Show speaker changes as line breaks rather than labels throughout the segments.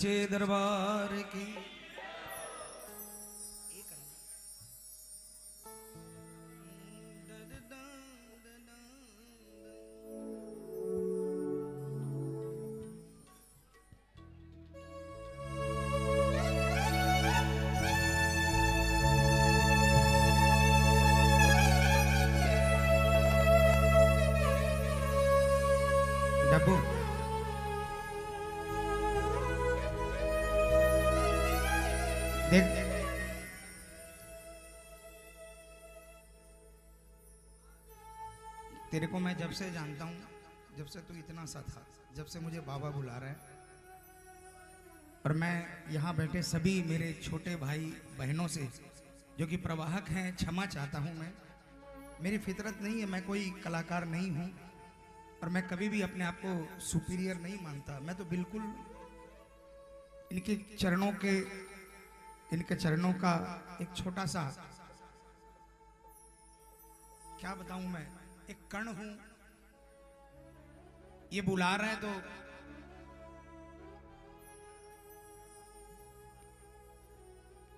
सच्चे दरबार की। डब्बू देख, तेरे को मैं जब से जानता हूं, जब से तू इतना सा था, जब से मुझे बाबा बुला रहा है, और मैं यहाँ बैठे सभी मेरे छोटे भाई बहनों से जो कि प्रवाहक हैं क्षमा चाहता हूँ। मैं, मेरी फितरत नहीं है, मैं कोई कलाकार नहीं हूँ और मैं कभी भी अपने आप को सुपीरियर नहीं मानता। मैं तो बिल्कुल इनके चरणों का एक छोटा सा, क्या बताऊं, मैं एक कण हूं। ये बुला रहा है तो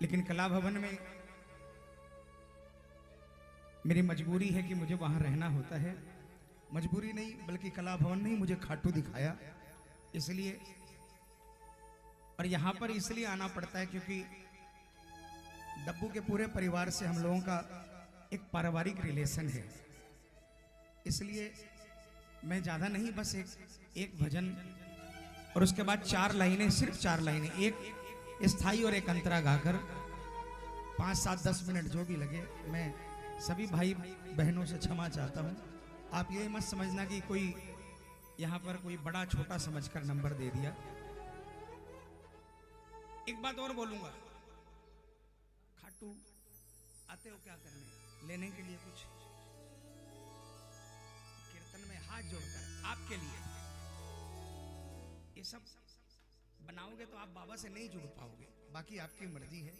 लेकिन कला भवन में मेरी मजबूरी है कि मुझे वहां रहना होता है। मजबूरी नहीं बल्कि कला भवन नहीं, मुझे खाटू दिखाया इसलिए, और यहां पर इसलिए आना पड़ता है क्योंकि डब्बू के पूरे परिवार से हम लोगों का एक पारिवारिक रिलेशन है। इसलिए मैं ज्यादा नहीं, बस एक भजन और उसके बाद 4 लाइनें, सिर्फ 4 लाइनें, एक स्थाई और एक अंतरा गाकर 5, 7, 10 मिनट जो भी लगे। मैं सभी भाई बहनों से क्षमा चाहता हूं। आप ये मत समझना कि कोई यहां पर कोई बड़ा छोटा समझकर नंबर दे दिया। एक बात और बोलूंगा, खाटू आते हो क्या करने, लेने के लिए कुछ? कीर्तन में हाथ जोड़कर आपके लिए ये सब बनाओगे तो आप बाबा से नहीं जुड़ पाओगे, बाकी आपकी मर्जी है।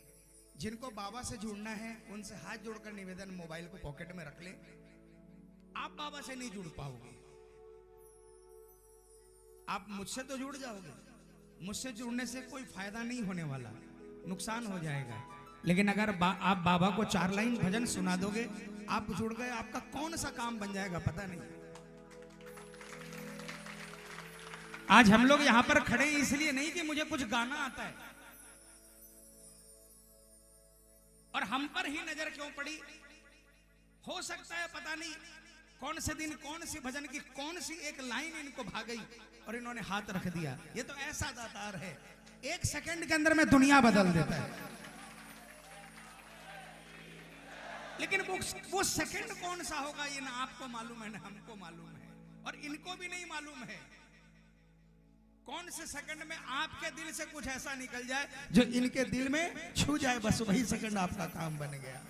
जिनको बाबा से जुड़ना है उनसे हाथ जोड़कर निवेदन, मोबाइल को पॉकेट में रख ले, आप बाबा से नहीं जुड़ पाओगे। आप मुझसे तो जुड़ जाओगे, मुझसे जुड़ने से कोई फायदा नहीं होने वाला, नुकसान हो जाएगा। लेकिन अगर आप बाबा को 4 लाइन भजन सुना दोगे, आप जुड़ गए, आपका कौन सा काम बन जाएगा पता नहीं। आज हम लोग यहां पर खड़े हैं इसलिए नहीं कि मुझे कुछ गाना आता है, और हम पर ही नजर क्यों पड़ी, हो सकता है पता नहीं कौन से दिन कौन सी भजन की कौन सी एक लाइन इनको भाग गई और इन्होंने हाथ रख दिया। ये तो ऐसा दातार है, 1 सेकंड के अंदर में दुनिया बदल देता है। लेकिन वो सेकंड कौन सा होगा ये ना आपको मालूम है ना हमको मालूम है, और इनको भी नहीं मालूम है। कौन से सेकंड में आपके दिल से कुछ ऐसा निकल जाए जो इनके दिल में छू जाए, बस वही सेकंड आपका काम बन गया।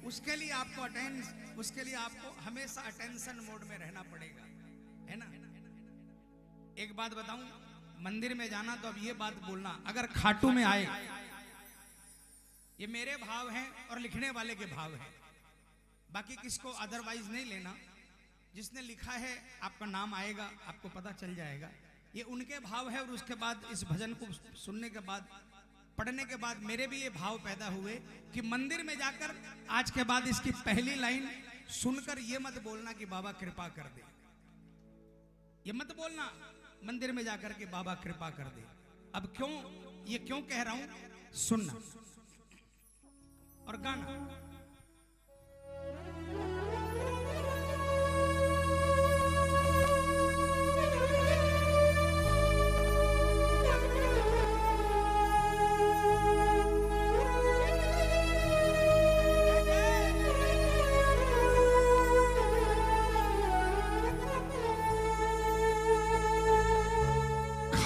उसके लिए आपको हमेशा अटेंशन मोड में रहना पड़ेगा, है ना। एक बात बताऊं, मंदिर में जाना तो अब ये बात बोलना, अगर खाटू में आए, ये मेरे भाव हैं और लिखने वाले के भाव हैं, बाकी किसको अदरवाइज नहीं लेना। जिसने लिखा है आपका नाम आएगा, आपको पता चल जाएगा ये उनके भाव है। और उसके बाद इस भजन को सुनने के बाद, पढ़ने के बाद मेरे भी ये भाव पैदा हुए कि मंदिर में जाकर आज के बाद इसकी पहली लाइन सुनकर ये मत बोलना कि बाबा कृपा कर दे, ये मत बोलना मंदिर में जाकर के बाबा कृपा कर दे। अब क्यों कह रहा हूं, सुनना और गाना।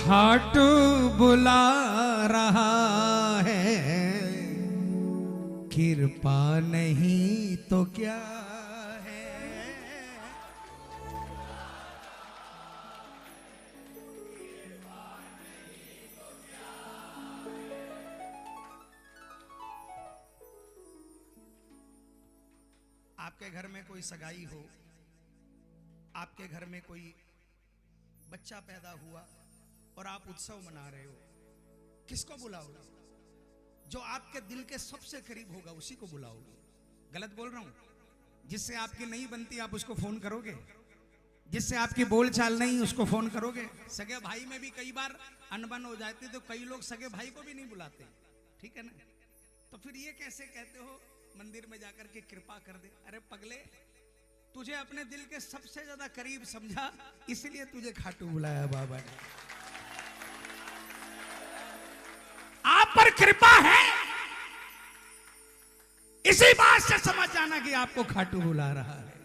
खाटू बुला रहा है, कृपा नहीं तो क्या है। आपके घर में कोई सगाई हो, आपके घर में कोई बच्चा पैदा हुआ और आप उत्सव मना रहे हो, किसको बुलाओगे? जो आपके दिल के सबसे करीब होगा उसी को बुलाओगे। गलत बोल रहा हूं? जिससे आपकी नहीं बनती आप उसको फोन करोगे, जिससे आपकी बोलचाल नहीं उसको फोन करोगे। सगे भाई में भी कई बार अनबन हो जाती तो कई लोग सगे भाई को भी नहीं बुलाते, ठीक है ना? तो फिर ये कैसे कहते हो मंदिर में जाकर के कृपा कर दे? अरे पगले, तुझे अपने दिल के सबसे ज्यादा करीब समझा, इसलिए तुझे खाटू बुलाया बाबा ने। आप पर कृपा है, इसी बात से समझ जाना कि आपको खाटू बुला रहा है।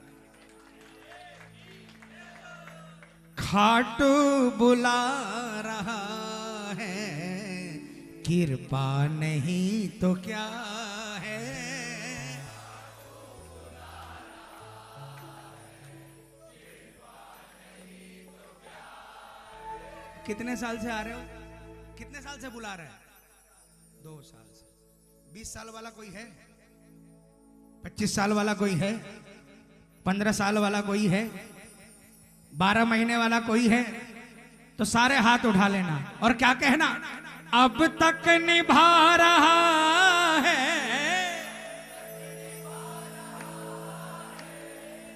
खाटू बुला रहा है, कृपा नहीं तो क्या है। कितने साल से आ रहे हो? कितने साल से बुला रहे हैं? 2 साल से। 20 साल वाला कोई है? 25 साल वाला कोई है? 15 साल वाला कोई है? 12 महीने वाला कोई है? तो सारे हाथ उठा लेना और क्या कहना? अब तक निभा रहा है,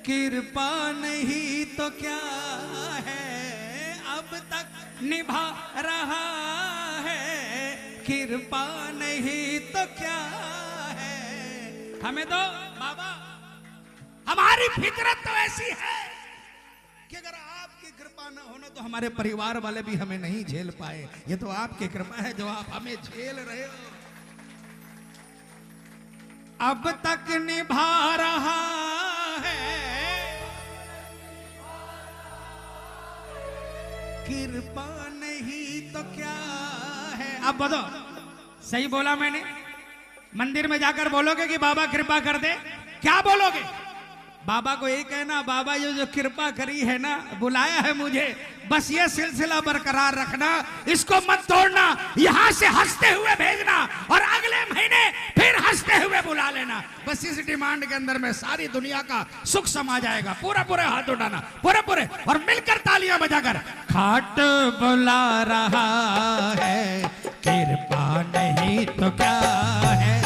कृपा नहीं तो क्या है। अब तक निभा रहा है, कृपा नहीं तो क्या है। हमें तो बाबा, हमारी फितरत तो ऐसी है कि अगर आपकी कृपा ना होना तो हमारे परिवार वाले भी हमें नहीं झेल पाए। ये तो आपकी कृपा है जो आप हमें झेल रहे हो। अब तक निभा रहा है, कृपा नहीं तो क्या है। अब बताओ, सही बोला मैंने? मंदिर में जाकर बोलोगे कि बाबा कृपा कर दे? क्या बोलोगे? बाबा को यही कहना, बाबा ये जो कृपा करी है ना, बुलाया है मुझे, बस ये सिलसिला बरकरार रखना, इसको मत तोड़ना। यहां से हंसते हुए भेजना और अगले महीने फिर हंसते हुए बुला लेना। बस इस डिमांड के अंदर में सारी दुनिया का सुख समा जाएगा। पूरा पूरे हाथ उठाना, पूरे पूरे, और मिलकर तालियां बजाकर। खाट बुला रहा है, कृपा नहीं तो क्या है।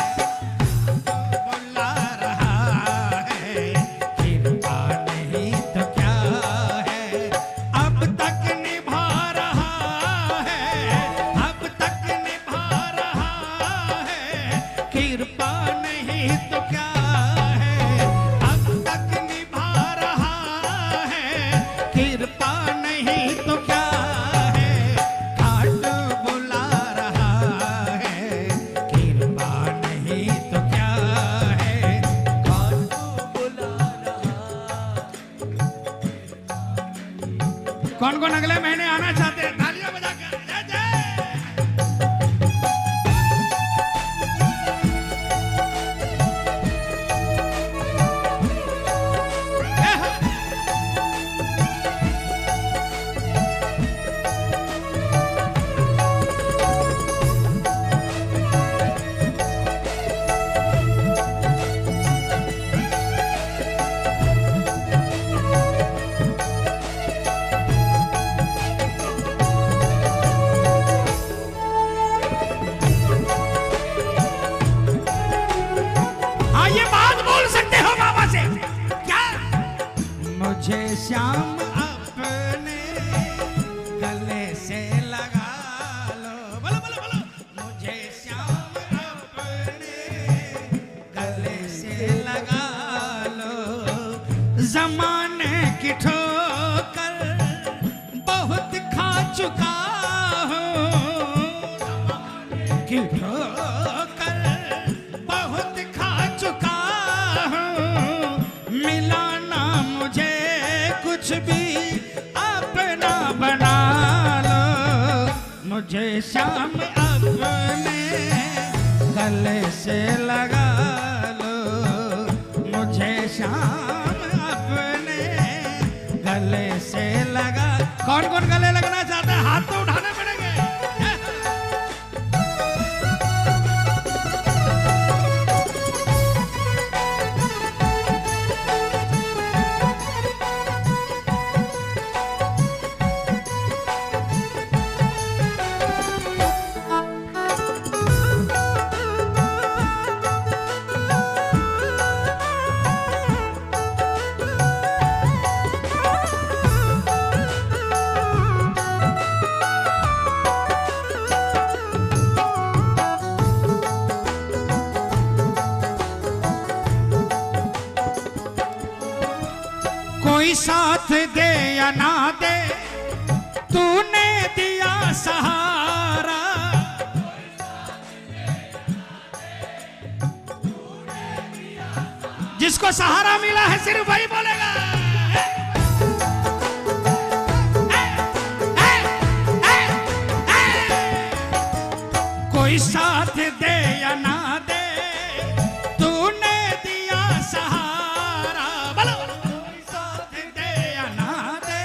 कौन कौन अगले महीने आना चाहते हैं? तालियां बजाकर जय जय। मुझे श्याम अपने गले से लगा लो, बोलो बोलो बोलो। मुझे श्याम अपने गले से लगा लो, जमाने की ठोकर बहुत खा चुका हूँ, की ठोकर बहुत खा चुका हूँ। मिला ना मुझे कुछ भी अपना बना लो, मुझे श्याम अपने गले से लगा लो, मुझे श्याम अपने गले से लगा। कौन कौन गले लगना चाहता है? हाथ तो उठाने पड़ेंगे। साथ दे या ना दे, तूने दिया सहारा। जिसको सहारा मिला है सिर्फ वही बोलेगा। कोई साथ दे या ना दे, तूने दिया सहारा। बोलो, कोई साथ दे या ना दे,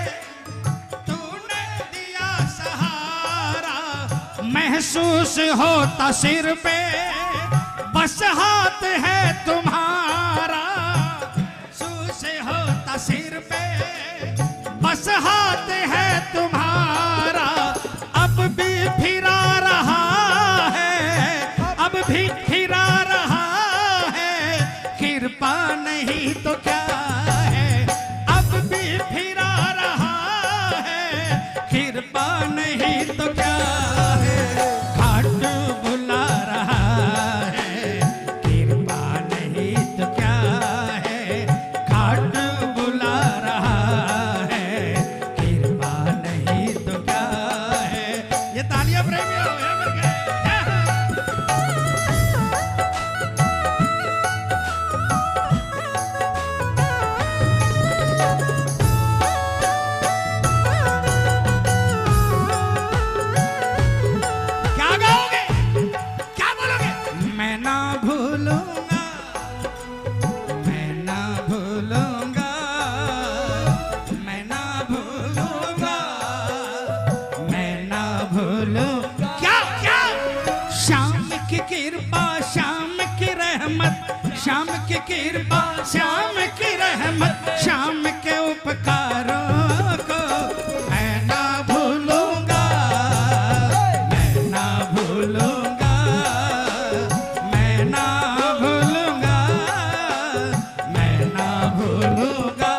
तूने दिया सहारा। महसूस होता सिर पे बस हाथ है तुम्हारा। महसूस होता सिर पे बस हाथ है तुम्हारा। अब भी फिरा रहा है, अब भी फिरा रहा है, कृपा नहीं तो क्या है। अब भी फिरा रहा है, कृपा नहीं तो क्या है। घाट बुला रहा है, कृपा नहीं तो क्या है। घाट बुला रहा है, कृपा नहीं तो क्या है। ये तालियां प्रेमियों श्याम की कृपा, श्याम की रहमत, श्याम के उपकारों को मैं ना भूलूंगा। मैं ना भूलूंगा, मैं ना भूलूंगा, मैं ना भूलूंगा।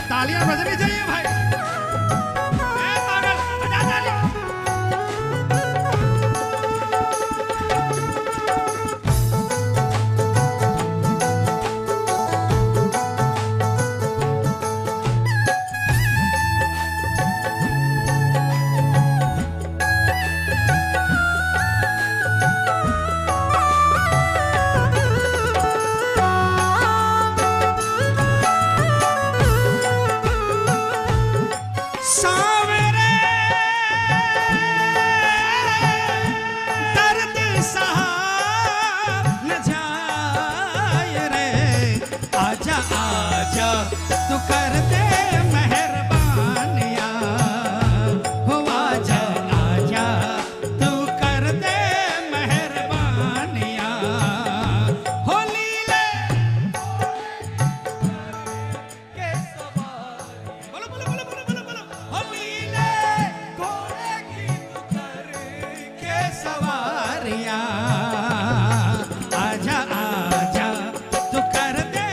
तालियां बजनी चाहिए भाई। तू कर दे मेहरबानिया, हो आजा आजा, तू कर दे मेहरबानिया। हो लीले के सवार, बोलो बोलो बोलो बोलो बोलो बोलो। हो लीले घोड़े की तू कर के सवारिया। आजा आजा, तू कर दे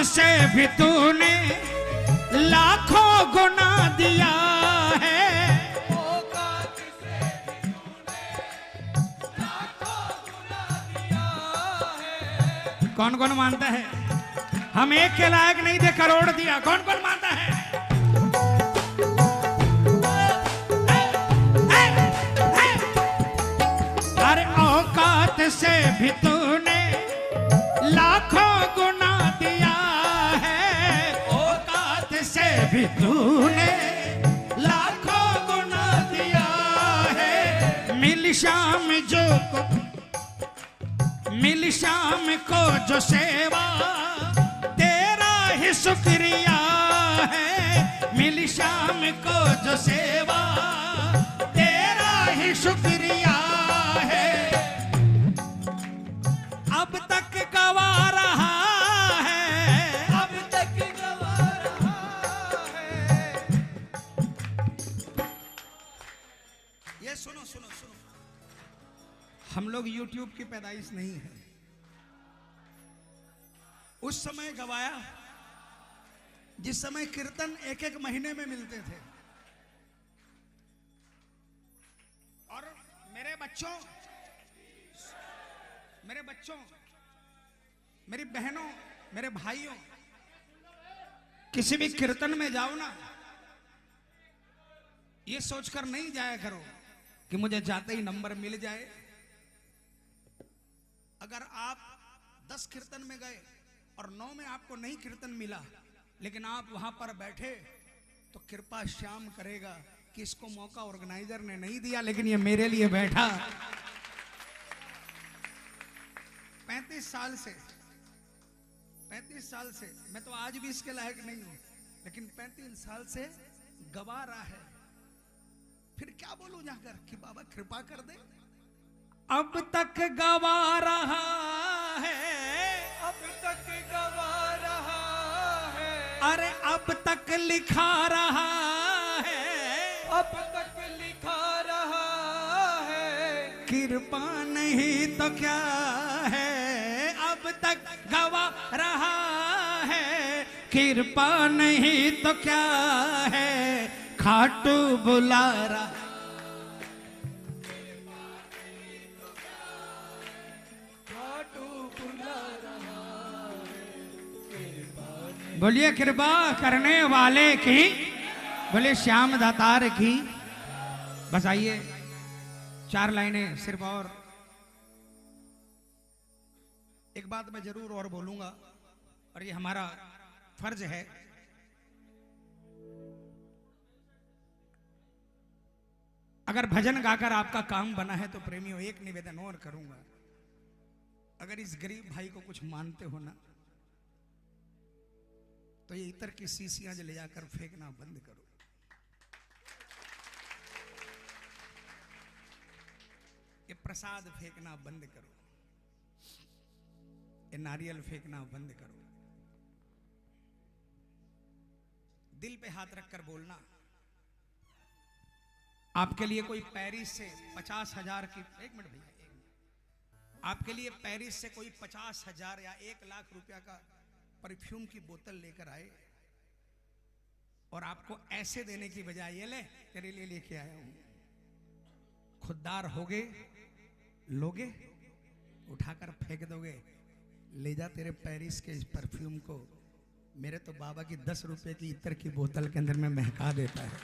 से भी तूने लाखों गुना दिया है। औकात से भी तूने लाखों गुना दिया है। कौन कौन मानता है हम एक के लायक नहीं थे, करोड़ दिया? कौन कौन मानता है? अरे औकात से भी तूने लाखों गुना दिया है। औकात से भी तूने लाखों गुना दिया है। मिल शाम को जो सेवा तेरा ही शुक्रिया है, मिली शाम को जो सेवा, तेरा ही शुक्रिया है। अब तक गवा रहा है, अब तक गवा रहा है। ये सुनो सुनो सुनो, हम लोग YouTube की पैदाइश नहीं है। उस समय गवाया जिस समय कीर्तन एक एक महीने में मिलते थे। और मेरे बच्चों, मेरी बहनों, मेरे भाइयों, किसी भी कीर्तन में जाओ ना, ये सोचकर नहीं जाया करो कि मुझे जाते ही नंबर मिल जाए। अगर आप 10 कीर्तन में गए और 9 में आपको नहीं कीर्तन मिला, लेकिन आप वहां पर बैठे, तो कृपा श्याम करेगा कि इसको मौका ऑर्गेनाइजर ने नहीं दिया, लेकिन ये मेरे लिए बैठा। 35 साल से मैं तो आज भी इसके लायक नहीं हूं, लेकिन 35 साल से गवा रहा है। फिर क्या बोलूं जाकर कि बाबा कृपा कर दे। अब तक गवा रहा है, अब तक गवा रहा है। अरे अब तक लिखा रहा है, अब तक लिखा रहा है। कृपा नहीं तो क्या है, अब तक गवा रहा है। कृपा नहीं तो क्या है, खाटू बुला रहा। बोलिए कृपा करने वाले की, बोले श्याम दातार की। बस आइए 4 लाइनें सिर्फ। और एक बात मैं जरूर और बोलूंगा, और ये हमारा फर्ज है। अगर भजन गाकर आपका काम बना है तो प्रेमियों एक निवेदन और करूंगा, अगर इस गरीब भाई को कुछ मानते हो ना, तो ये इतर की शीशियां ले जाकर फेंकना बंद करो। ये प्रसाद फेंकना बंद करो, ये नारियल फेंकना बंद करो। दिल पे हाथ रखकर बोलना। आपके लिए कोई पेरिस से 50,000 की, एक मिनट भैया, आपके लिए पेरिस से कोई 50,000 या 1 लाख रुपया का परफ्यूम की बोतल लेकर आए, और आपको ऐसे देने की बजाय ये ले तेरे लिए लेके आया हूं, खुददार होगे, लोगे, उठाकर फेंक दोगे, ले जा तेरे पेरिस के इस परफ्यूम को, मेरे तो बाबा की 10 रुपए की इत्र की बोतल के अंदर में महका देता है।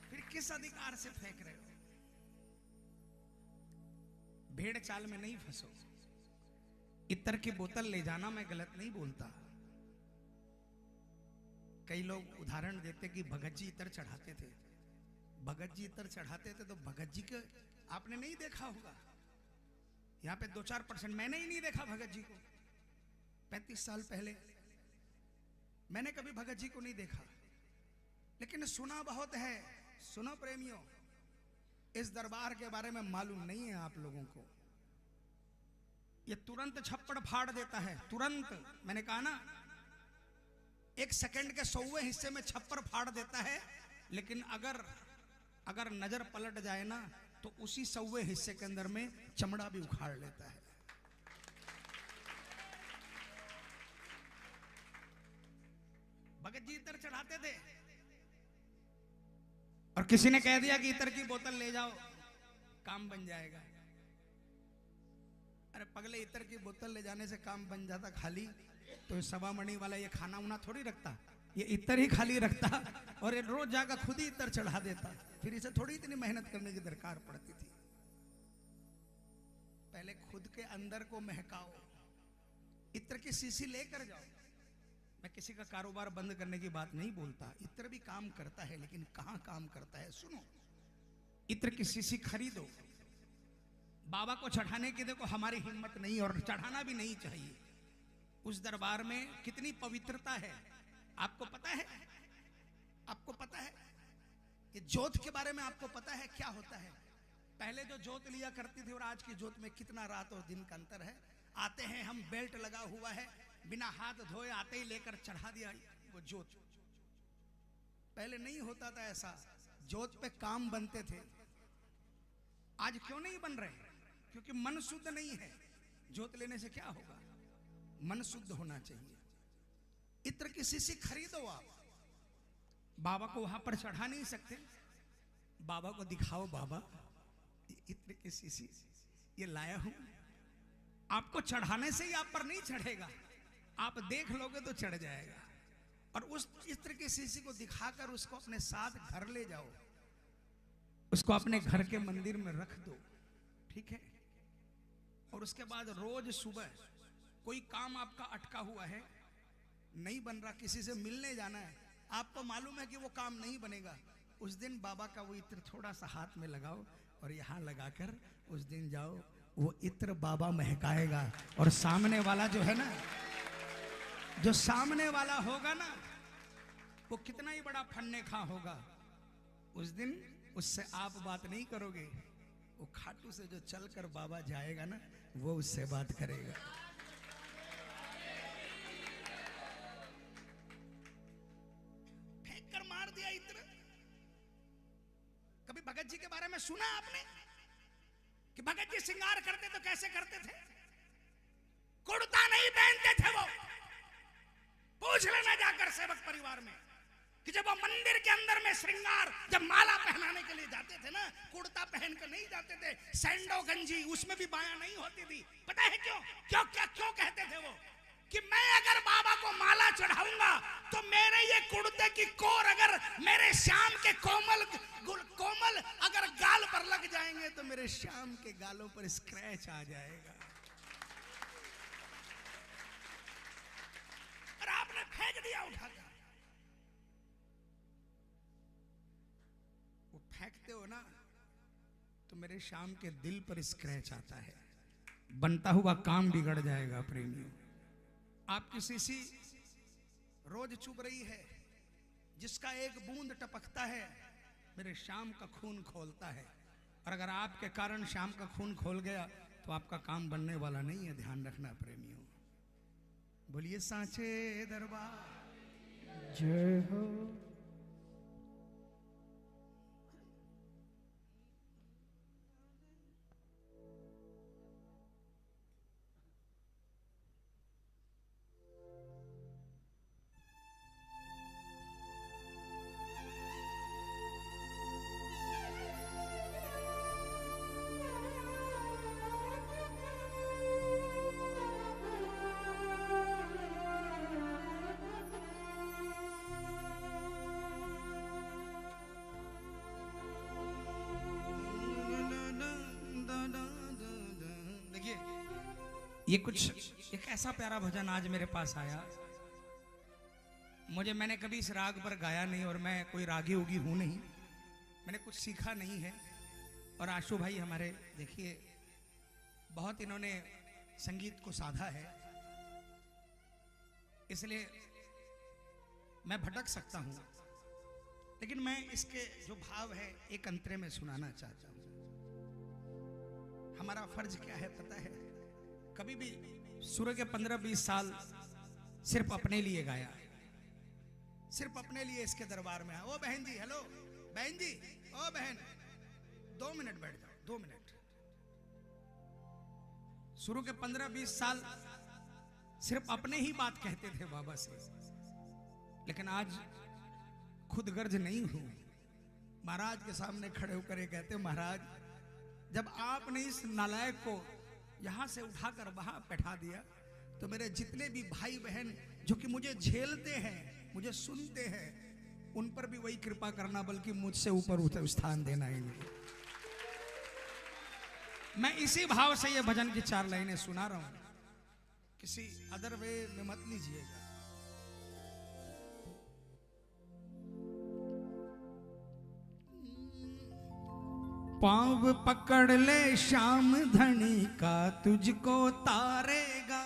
फिर किस अधिकार से फेंक रहे हो? भेड़ चाल में नहीं फंसो। इत्र की बोतल ले जाना मैं गलत नहीं बोलता। कई लोग उदाहरण देते कि भगत जी इत्र चढ़ाते थे, भगत जी इत्र चढ़ाते थे, तो भगत जी को आपने नहीं देखा होगा। यहाँ पे 2-4% मैंने ही नहीं देखा भगत जी को। 35 साल पहले मैंने कभी भगत जी को नहीं देखा, लेकिन सुना बहुत है। सुनो प्रेमियों, इस दरबार के बारे में मालूम नहीं है आप लोगों को। ये तुरंत छप्पड़ फाड़ देता है, तुरंत। मैंने कहा ना, 1 सेकंड के 100वें हिस्से में छप्पर फाड़ देता है, लेकिन अगर नजर पलट जाए ना, तो उसी 100वें हिस्से के अंदर में चमड़ा भी उखाड़ लेता है। भगत जी इतर चढ़ाते थे, और किसी ने कह दिया कि इतर की बोतल ले जाओ, काम बन जाएगा। अरे पगले, इतर की बोतल ले जाने से काम बन जाता खाली तो सवा मणि वाला ये खाना उना थोड़ी रखता, ये इतर ही खाली रखता, और ये रोज जाकर खुद ही इतर चढ़ा देता। फिर इसे थोड़ी इतनी मेहनत करने की दरकार पड़ती थी। पहले खुद के अंदर को महकाओ, इत्र की शीशी लेकर जाओ। मैं किसी का कारोबार बंद करने की बात नहीं बोलता, इत्र भी काम करता है, लेकिन कहां काम करता है सुनो। इत्र की शीशी खरीदो, बाबा को चढ़ाने की देखो हमारी हिम्मत नहीं, और चढ़ाना भी नहीं चाहिए। उस दरबार में कितनी पवित्रता है आपको पता है? आपको पता है ये जोत के बारे में? आपको पता है क्या होता है? पहले जो जोत लिया करती थी और आज की जोत में कितना रात और दिन का अंतर है। आते हैं हम, बेल्ट लगा हुआ है, बिना हाथ धोए आते ही लेकर चढ़ा दिया वो जोत। पहले नहीं होता था ऐसा, जोत पे काम बनते थे। आज क्यों नहीं बन रहे? क्योंकि मन शुद्ध नहीं है। जोत लेने से क्या होगा? मन शुद्ध होना चाहिए। इत्र की शीशी खरीदो आप, बाबा को वहां पर चढ़ा नहीं सकते? बाबा को दिखाओ, बाबा इत्र की शीशी ये लाया हूं। आपको चढ़ाने से ही आप पर नहीं चढ़ेगा, आप देख लोगे तो चढ़ जाएगा। और उस इत्र की शीशी को दिखाकर उसको अपने साथ घर ले जाओ, उसको अपने घर के मंदिर में रख दो, ठीक है? और उसके बाद रोज सुबह कोई काम आपका अटका हुआ है, नहीं बन रहा, किसी से मिलने जाना है, आपको मालूम है कि वो काम नहीं बनेगा, उस दिन बाबा का वो इत्र थोड़ा सा हाथ में लगाओ और यहाँ लगाकर उस दिन जाओ, वो इत्र बाबा महकाएगा। और सामने वाला जो है ना, जो सामने वाला होगा ना, वो कितना ही बड़ा फन्ने खा होगा, उस दिन उससे आप बात नहीं करोगे, वो खाटू से जो चलकर बाबा जाएगा ना, वो उससे बात करेगा। फेंक कर मार दिया इत्र। कभी भगत जी के बारे में सुना आपने कि भगत जी श्रृंगार करते तो कैसे करते थे? कुर्ता नहीं पहनते थे वो। पूछ लेना जाकर सेवक परिवार में कि जब वो मंदिर के अंदर में श्रृंगार, जब माला पहनाने के लिए जाते थे ना, कुर्ता पहन कर नहीं जाते थे, सैंडो गंजी, उसमें भी बाया नहीं होती थी। पता है क्यों? क्यों कहते थे वो कि मैं अगर बाबा को माला चढ़ाऊंगा तो मेरे ये कुर्ते की कोर अगर मेरे श्याम के कोमल अगर गाल पर लग जाएंगे तो मेरे श्याम के गालों पर स्क्रैच आ जाएगा। और आपने फेंक दिया उठाकर। वो फेंकते हो ना तो मेरे श्याम के दिल पर स्क्रैच आता है, बनता हुआ काम बिगड़ जाएगा। प्रेमियों, आपकी शीशी रोज चुभ रही है, जिसका एक बूंद टपकता है मेरे श्याम का खून खोलता है। और अगर आपके कारण श्याम का खून खोल गया तो आपका काम बनने वाला नहीं है, ध्यान रखना प्रेमियों। बोलिए सांचे दरबार जय हो। ये कुछ एक ऐसा प्यारा भजन आज मेरे पास आया, मैंने कभी इस राग पर गाया नहीं और मैं कोई रागी उगी हूं नहीं, मैंने कुछ सीखा नहीं है। और आशु भाई हमारे देखिए बहुत इन्होंने संगीत को साधा है, इसलिए मैं भटक सकता हूं, लेकिन मैं इसके जो भाव है एक अंतरे में सुनाना चाहता हूं। हमारा फर्ज क्या है पता है? कभी भी सूर्य के 15-20 साल सिर्फ अपने लिए गाया, सिर्फ अपने लिए इसके दरबार में। ओ बहन जी, हेलो बहन जी, ओ बहन 2 मिनट बैठ जाओ, 2 मिनट। शुरू के 15-20 साल सिर्फ अपने ही बात कहते थे बाबा से, लेकिन आज खुद गर्ज नहीं हूं। महाराज के सामने खड़े होकर ये कहते, महाराज जब आपने इस नालायक को यहां से उठाकर वहां बैठा दिया तो मेरे जितने भी भाई बहन जो कि मुझे झेलते हैं, मुझे सुनते हैं, उन पर भी वही कृपा करना, बल्कि मुझसे ऊपर स्थान देना ही नहीं। मैं इसी भाव से ये भजन की 4 लाइनें सुना रहा हूं, किसी अदर वे में मत लीजिएगा। पांव पकड़ ले श्याम धनी का तुझको तारेगा,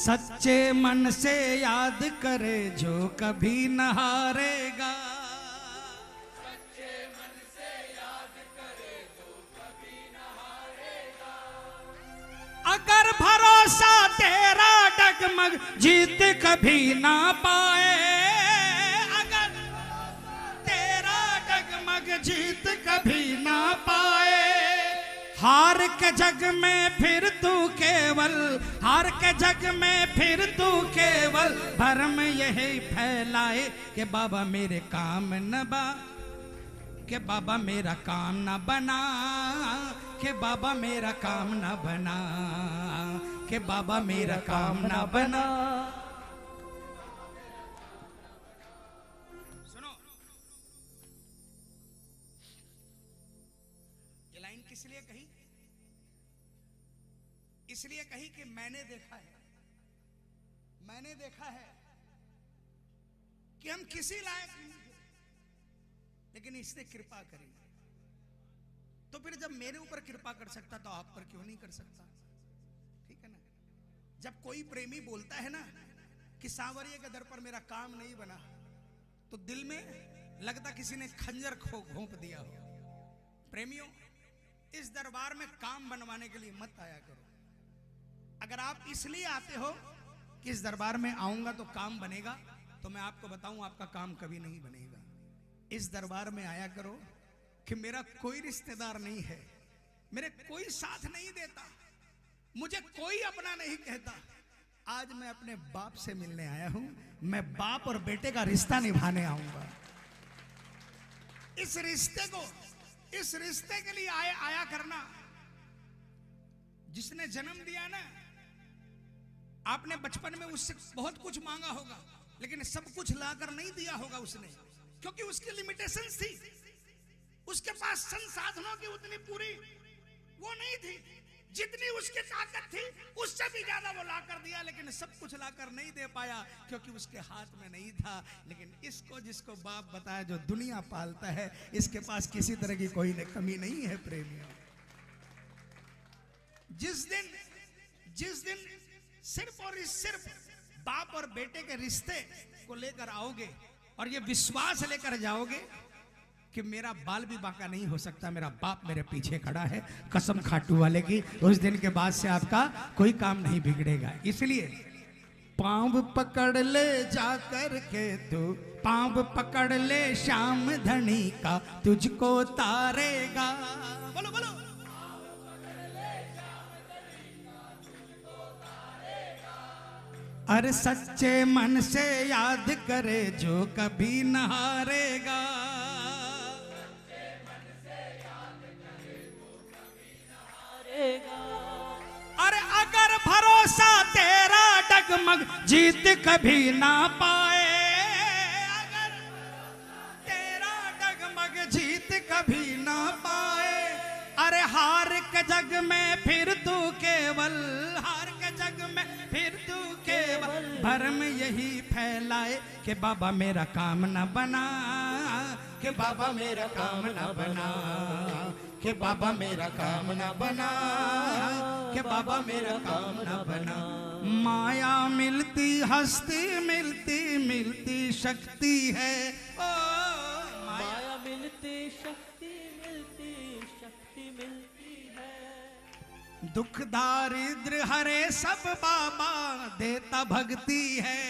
सच्चे मन से याद करे जो कभी न हारेगा, सच्चे मन से याद करे जो कभी न हारेगा। अगर भरोसा तेरा डगमग जीत कभी ना पाए, अगर तेरा डगमग जीत कभी ना पाए, हार के जग में फिर तू केवल, हार के जग में फिर तू केवल भरम यही फैलाए कि बाबा मेरे काम न बा, कि बाबा मेरा काम न बना, कि बाबा मेरा काम न बना, कि बाबा मेरा काम न बना। सुनो, ये लाइन किस लिए कही? इसलिए कही कि मैंने देखा है, मैंने देखा है कि हम किसी लायक नहीं थे, लेकिन इसने कृपा करी। तो फिर जब मेरे ऊपर कृपा कर सकता तो आप पर क्यों नहीं कर सकता? ठीक है ना। जब कोई प्रेमी बोलता है ना कि सांवरिया के दर पर मेरा काम नहीं बना, तो दिल में लगता किसी ने खंजर घोंप दिया हो। प्रेमियों, इस दरबार में काम बनवाने के लिए मत आया करो। अगर आप इसलिए आते हो कि इस दरबार में आऊंगा तो काम बनेगा, तो मैं आपको बताऊं आपका काम कभी नहीं बनेगा। इस दरबार में आया करो कि मेरा कोई रिश्तेदार नहीं है, मेरे कोई साथ नहीं देता, मुझे कोई अपना नहीं कहता। आज मैं अपने बाप से मिलने आया हूं, मैं बाप और बेटे का रिश्ता निभाने आऊंगा। इस रिश्ते के लिए आया करना। जिसने जन्म दिया ना, आपने बचपन में उससे बहुत कुछ मांगा होगा, लेकिन सब कुछ लाकर नहीं दिया होगा उसने, क्योंकि उसकी लिमिटेशंस थी। उसके पास संसाधनों की उतनी पूरी वो नहीं थी, जितनी उसकी ताकत थी उससे भी ज्यादा वो लाकर दिया, लेकिन सब कुछ लाकर नहीं दे पाया क्योंकि उसके हाथ में नहीं था। लेकिन इसको, जिसको बाप बताया, जो दुनिया पालता है, इसके पास किसी तरह की कोई कमी नहीं है। प्रेमियों, जिस दिन सिर्फ और सिर्फ बाप और बेटे के रिश्ते को लेकर आओगे और ये विश्वास लेकर जाओगे कि मेरा बाल भी बांका नहीं हो सकता, मेरा बाप मेरे पीछे खड़ा है, कसम खाटू वाले की, उस दिन के बाद से आपका कोई काम नहीं बिगड़ेगा। इसलिए पांव पकड़ ले जाकर के तू, पांव पकड़ ले श्याम धनी का, तुझको तारेगा। बोलो बोलो। अरे सच्चे मन से याद करे जो कभी न हारेगा, अरे अगर भरोसा तेरा डगमग जीत कभी ना पाए, अगर तेरा डगमग जीत कभी ना पाए, अरे हार के जग में फिर तू केवल, हार के जग में फिर तू केवल भरम यही फैलाए कि बाबा मेरा काम ना बना, कि बाबा मेरा काम ना बना, कि बाबा मेरा काम ना बना, कि बाबा मेरा काम ना बना। माया मिलती हस्ती मिलती, मिलती शक्ति है। ओ
माया मिलती शक्ति मिलती, शक्ति मिलती है।
दुख दारिद्र हरे सब बाबा देता भक्ति है,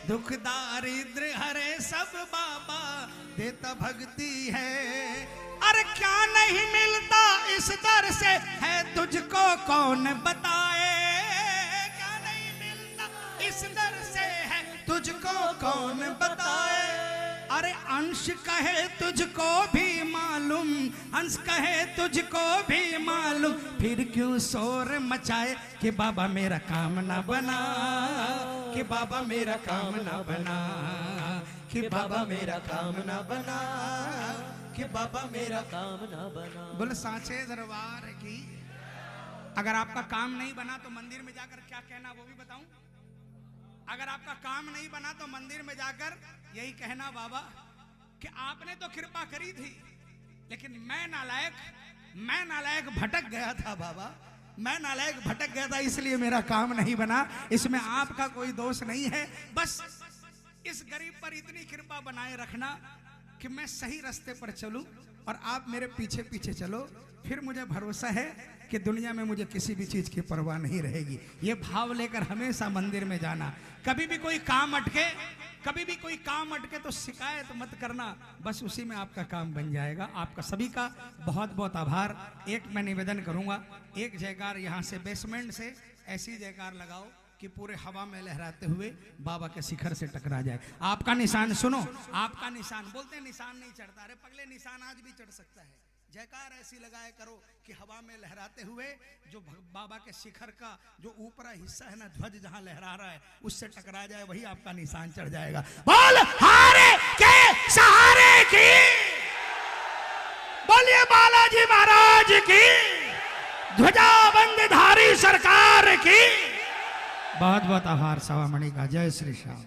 दुख दारिद्र हरे सब बाबा देता भक्ति है। अरे क्या नहीं मिलता इस दर से है तुझको कौन बताए, क्या नहीं मिलता इस दर से है तुझको कौन बताए। अरे अंश कहे तुझको भी मालूम, अंश कहे तुझको भी मालूम, फिर क्यों शोर मचाए कि बाबा मेरा काम ना बना, कि बाबा मेरा काम ना बना, कि बाबा मेरा काम ना बना, कि बाबा मेरा काम ना बना। बोले सांचे दरबार की। अगर आपका काम नहीं बना तो मंदिर में जाकर क्या कहना वो भी बताऊं। अगर आपका काम नहीं बना तो मंदिर में जाकर यही कहना, बाबा कि आपने तो कृपा करी थी, लेकिन मैं नालायक भटक गया था बाबा, मैं नालायक भटक गया था इसलिए मेरा काम नहीं बना, इसमें आपका कोई दोष नहीं है। बस इस गरीब पर इतनी कृपा बनाए रखना कि मैं सही रास्ते पर चलूं और आप मेरे पीछे पीछे चलो, फिर मुझे भरोसा है कि दुनिया में मुझे किसी भी चीज की परवाह नहीं रहेगी। ये भाव लेकर हमेशा मंदिर में जाना। कभी भी कोई काम अटके, कभी भी कोई काम अटके तो शिकायत मत करना, बस उसी में आपका काम बन जाएगा। आपका सभी का बहुत बहुत आभार। एक मैं निवेदन करूंगा, एक जयकार यहाँ से बेसमेंट से ऐसी जयकार लगाओ कि पूरे हवा में लहराते हुए बाबा के शिखर से टकरा जाए। आपका निशान सुनो, आपका निशान, बोलते हैं निशान नहीं चढ़ता, अरे पगले निशान आज भी चढ़ सकता है। जयकार ऐसी लगाए करो कि हवा में लहराते हुए जो बाबा के शिखर का जो ऊपरा हिस्सा है ना, ध्वज जहां लहरा रहा है उससे टकरा जाए, वही आपका निशान चढ़ जाएगा। बोल हारे के सहारे की, बोलिए बालाजी महाराज की, ध्वजा बंदधारी सरकार की। बहुत बहुत आभार सवा मणि का। जय श्री श्याम।